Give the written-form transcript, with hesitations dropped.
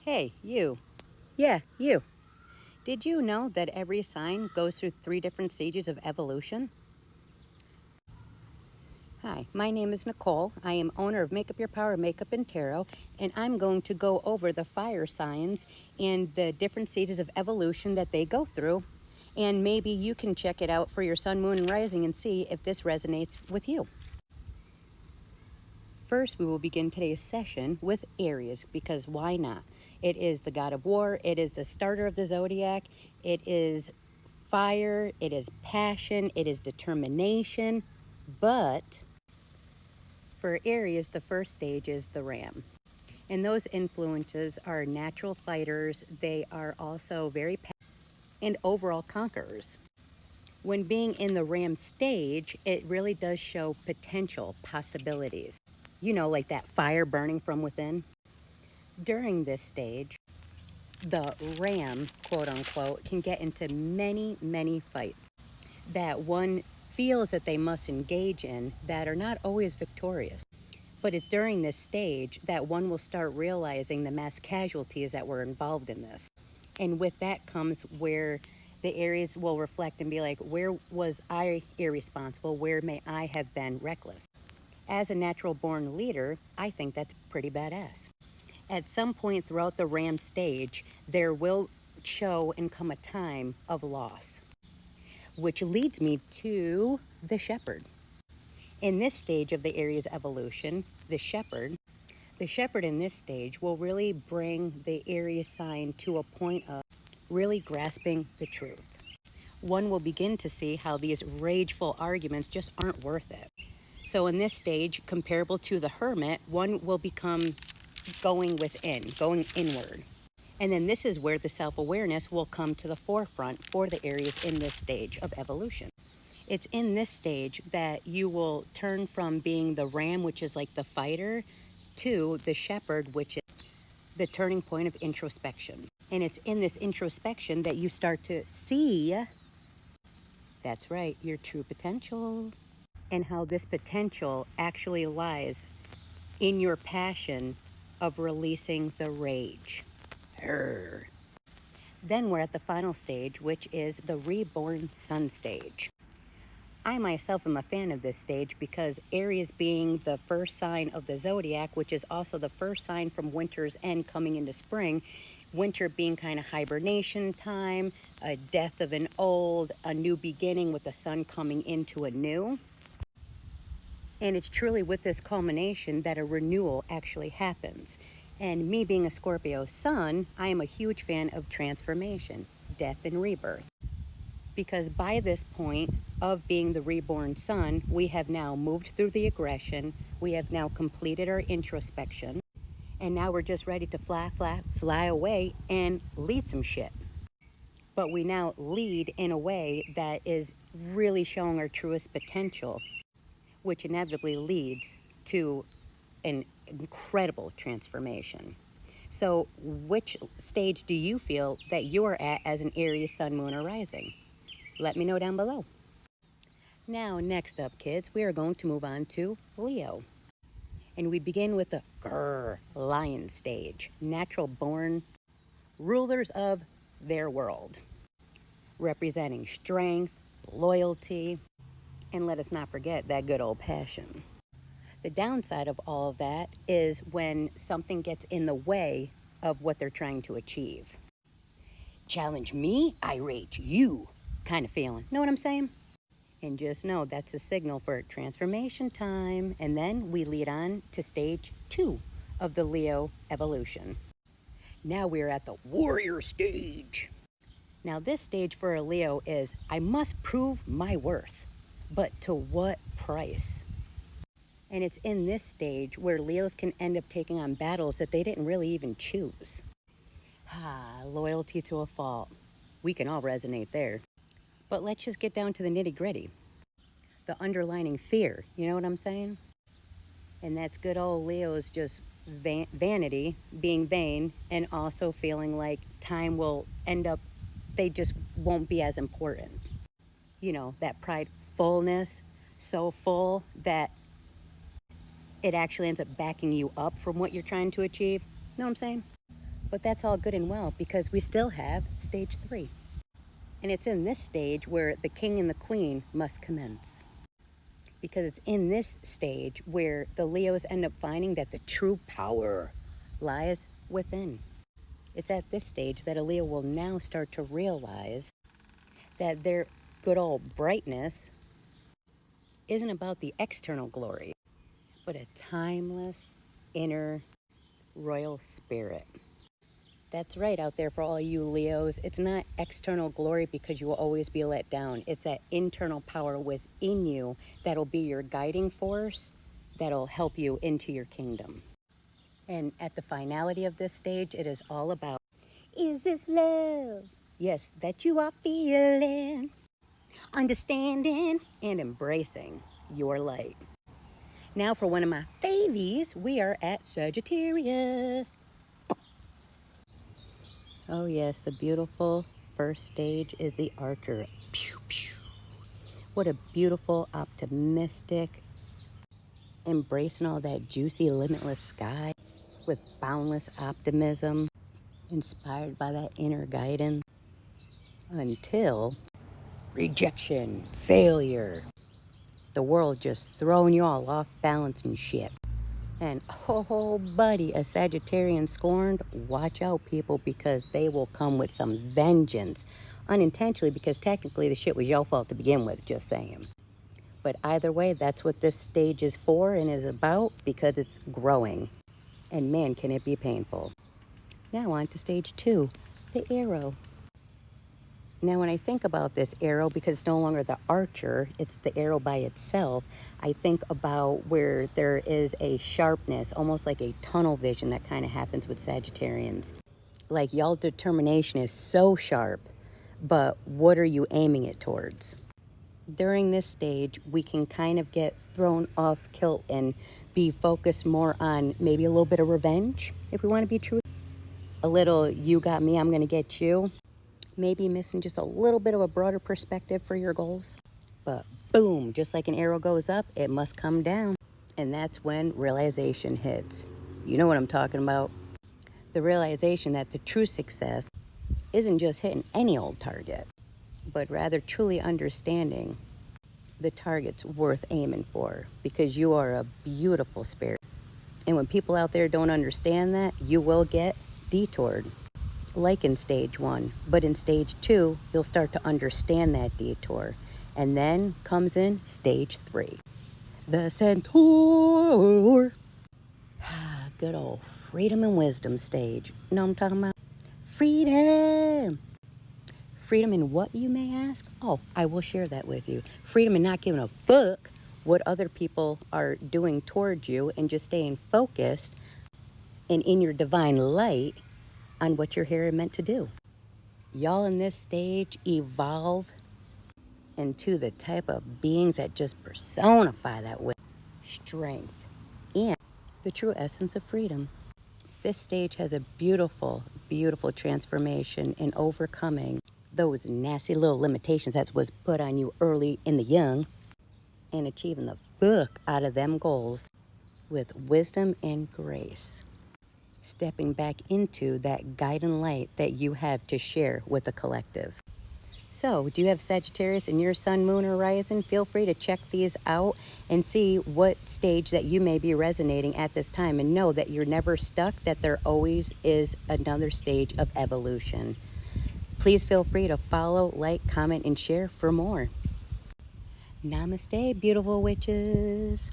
Hey, you. Yeah, you. Did you know that every sign goes through 3 different stages of evolution? Hi, my name is Nicole. I am owner of Make Up Your Power Makeup and Tarot, and I'm going to go over the fire signs and the different stages of evolution that they go through. And maybe you can check it out for your sun, moon, and rising and see if this resonates with you. First, we will begin today's session with Aries, because why not? It is the god of war, it is the starter of the zodiac, it is fire, it is passion, it is determination. But for Aries, the first stage is the ram. And those influences are natural fighters, they are also very and overall conquerors. When being in the ram stage, it really does show potential possibilities. You know, like that fire burning from within. During this stage, the ram, quote unquote, can get into many, many fights that one feels that they must engage in that are not always victorious. But it's during this stage that one will start realizing the mass casualties that were involved in this. And with that comes where the Aries will reflect and be like, where was I irresponsible? Where may I have been reckless? As a natural born leader, I think that's pretty badass. At some point throughout the ram stage, there will show and come a time of loss, which leads me to the shepherd. In this stage of the Aries evolution, the shepherd in this stage will really bring the Aries sign to a point of really grasping the truth. One will begin to see how these rageful arguments just aren't worth it. So in this stage, comparable to the hermit, one will become going within, going inward. And then this is where the self-awareness will come to the forefront for the Aries in this stage of evolution. It's in this stage that you will turn from being the ram, which is like the fighter, to the shepherd, which is the turning point of introspection. And it's in this introspection that you start to see, that's right, your true potential, and how this potential actually lies in your passion of releasing the rage. Arr. Then we're at the final stage, which is the reborn sun stage. I myself am a fan of this stage because Aries being the first sign of the zodiac, which is also the first sign from winter's end coming into spring, winter being kind of hibernation time, a death of an old, a new beginning with the sun coming into a new. And it's truly with this culmination that a renewal actually happens. And me being a Scorpio sun, I am a huge fan of transformation, death and rebirth. Because by this point of being the reborn sun, we have now moved through the aggression, we have now completed our introspection, and now we're just ready to fly away and lead some shit. But we now lead in a way that is really showing our truest potential, which inevitably leads to an incredible transformation. So which stage do you feel that you're at as an Aries sun, moon, or rising? Let me know down below. Now, next up, kids, we are going to move on to Leo. And we begin with the lion stage, natural born rulers of their world, representing strength, loyalty, and let us not forget that good old passion. The downside of all of that is when something gets in the way of what they're trying to achieve. Challenge me, I rate you kind of feeling. Know what I'm saying? And just know that's a signal for transformation time. And then we lead on to stage 2 of the Leo evolution. Now we're at the warrior stage. Now this stage for a Leo is, I must prove my worth, but to what price? And it's in this stage where Leos can end up taking on battles that they didn't really even choose. Loyalty to a fault. We can all resonate there. But let's just get down to the nitty-gritty. The underlining fear, you know what I'm saying? And that's good old Leo's just vanity, being vain, and also feeling like time will end up, they just won't be as important. You know, that pridefulness, so full that it actually ends up backing you up from what you're trying to achieve. You know what I'm saying? But that's all good and well because we still have stage 3. And it's in this stage where the king and the queen must commence. Because it's in this stage where the Leos end up finding that the true power lies within. It's at this stage that a Leo will now start to realize that their good old brightness isn't about the external glory, but a timeless inner royal spirit. That's right out there for all you Leos. It's not external glory because you will always be let down. It's that internal power within you that'll be your guiding force that'll help you into your kingdom. And at the finality of this stage, it is all about, is this love? Yes, that you are feeling, understanding, and embracing your light. Now for one of my favies, we are at Sagittarius. Oh yes, the beautiful first stage is the Archer. Pew, pew. What a beautiful, optimistic, embracing all that juicy, limitless sky with boundless optimism, inspired by that inner guidance, until rejection, failure, the world just throwing you all off balance and shit. And oh, buddy, a Sagittarian scorned, watch out, people, because they will come with some vengeance. Unintentionally, because technically the shit was your fault to begin with, just saying. But either way, that's what this stage is for and is about, because it's growing. And man, can it be painful. Now on to stage 2, the Arrow. Now, when I think about this arrow, because it's no longer the archer, it's the arrow by itself, I think about where there is a sharpness, almost like a tunnel vision that kind of happens with Sagittarians. Like y'all determination is so sharp, but what are you aiming it towards? During this stage, we can kind of get thrown off kilt and be focused more on maybe a little bit of revenge, if we want to be true. A little, you got me, I'm going to get you. Maybe missing just a little bit of a broader perspective for your goals. But boom, just like an arrow goes up, it must come down. And that's when realization hits. You know what I'm talking about. The realization that the true success isn't just hitting any old target, but rather truly understanding the target's worth aiming for, because you are a beautiful spirit. And when people out there don't understand that, you will get detoured. Like in stage 1, but in stage 2, you'll start to understand that detour. And then comes in stage 3, the Centaur. Good old freedom and wisdom stage. Know what I'm talking about? Freedom. Freedom in what, you may ask? Oh, I will share that with you. Freedom in not giving a fuck what other people are doing towards you and just staying focused and in your divine light on what you're here meant to do. Y'all in this stage evolve into the type of beings that just personify that with strength and the true essence of freedom. This stage has a beautiful, beautiful transformation in overcoming those nasty little limitations that was put on you early in the young and achieving the fuck out of them goals with wisdom and grace. Stepping back into that guiding light that you have to share with the collective. So, do you have Sagittarius in your sun, moon, or rising? Feel free to check these out and see what stage that you may be resonating at this time, and know that you're never stuck, that there always is another stage of evolution. Please feel free to follow, like, comment, and share for more. Namaste, beautiful witches.